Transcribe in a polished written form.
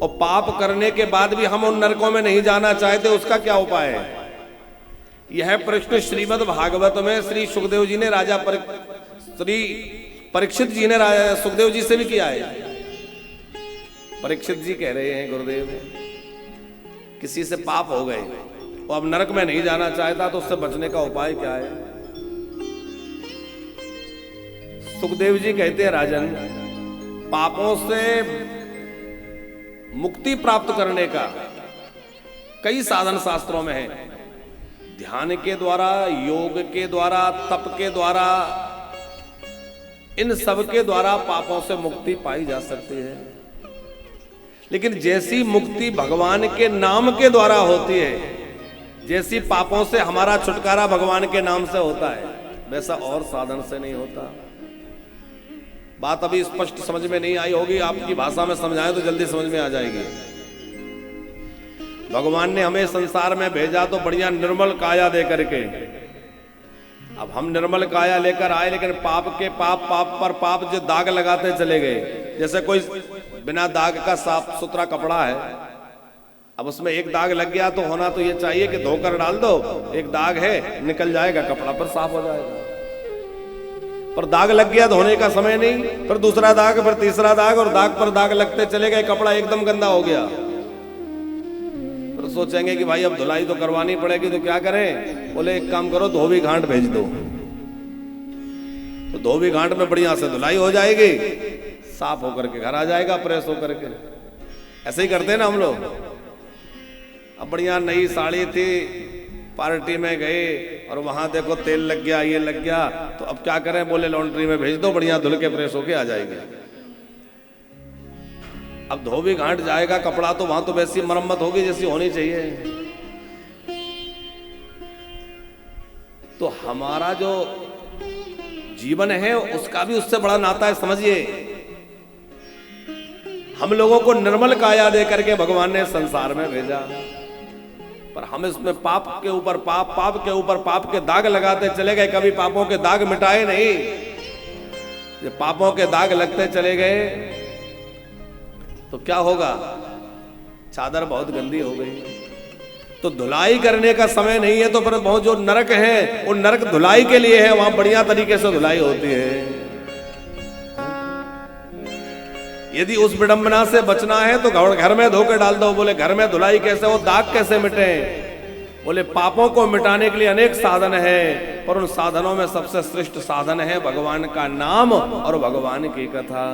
और पाप करने के बाद भी हम उन नरकों में नहीं जाना चाहते, उसका क्या उपाय है? यह प्रश्न श्रीमद् भागवत में श्री सुखदेव जी ने श्री परीक्षित जी ने राजा सुखदेव जी से भी किया है। परीक्षित जी कह रहे हैं, गुरुदेव किसी से पाप हो गए, वो अब नरक में नहीं जाना चाहता, तो उससे बचने का उपाय क्या है? सुखदेव जी कहते हैं, राजन, पापों से मुक्ति प्राप्त करने का कई साधन शास्त्रों में है। ध्यान के द्वारा, योग के द्वारा, तप के द्वारा, इन सब के द्वारा पापों से मुक्ति पाई जा सकती है। लेकिन जैसी मुक्ति भगवान के नाम के द्वारा होती है, जैसी पापों से हमारा छुटकारा भगवान के नाम से होता है, वैसा और साधन से नहीं होता। बात अभी स्पष्ट समझ में नहीं आई होगी, आपकी भाषा में समझाएं तो जल्दी समझ में आ जाएगी। भगवान ने हमें संसार में भेजा तो बढ़िया निर्मल काया दे करके। अब हम निर्मल काया लेकर आए, लेकिन पाप के पाप पर पाप जो दाग लगाते चले गए। जैसे कोई बिना दाग का साफ सुथरा कपड़ा है, अब उसमें एक दाग लग गया तो होना तो ये चाहिए कि धोकर डाल दो, एक दाग है निकल जाएगा, कपड़ा पर साफ हो जाएगा। पर दाग लग गया, धोने का समय नहीं, फिर दूसरा दाग, फिर तीसरा दाग, और दाग पर दाग लगते चले गए, कपड़ा एकदम गंदा हो गया। फिर सोचेंगे कि भाई अब धुलाई तो करवानी पड़ेगी, तो क्या करें? बोले एक काम करो, धोबी घाट भेज दो, तो धोबी घाट में बढ़िया से धुलाई हो जाएगी, साफ होकर के घर आ जाएगा, प्रेस होकर के। ऐसे ही करते हैं ना हम लोग। अब बढ़िया नई साड़ी थी, पार्टी में गए और वहां देखो तेल लग गया, ये लग गया, तो अब क्या करें? बोले लॉन्ड्री में भेज दो, बढ़िया धुल के प्रेस होके आ जाएगी। अब धोबी घाट जाएगा कपड़ा, तो वहां तो वैसी मरम्मत होगी जैसी होनी चाहिए। तो हमारा जो जीवन है उसका भी उससे बड़ा नाता है, समझिए। हम लोगों को निर्मल काया दे करके भगवान ने संसार में भेजा, पर हम इसमें पाप के ऊपर पाप, पाप के ऊपर पाप के दाग लगाते चले गए, कभी पापों के दाग मिटाए नहीं। जब पापों के दाग लगते चले गए तो क्या होगा? चादर बहुत गंदी हो गई। तो धुलाई करने का समय नहीं है, तो फिर बहुत जो नरक है वो नरक धुलाई के लिए है, वहां बढ़िया तरीके से धुलाई होती है। यदि उस विडंबना से बचना है तो घर में धोकर डाल दो। बोले घर में धुलाई कैसे हो, दाग कैसे मिटे? बोले पापों को मिटाने के लिए अनेक साधन है, पर उन साधनों में सबसे श्रेष्ठ साधन है भगवान का नाम और भगवान की कथा।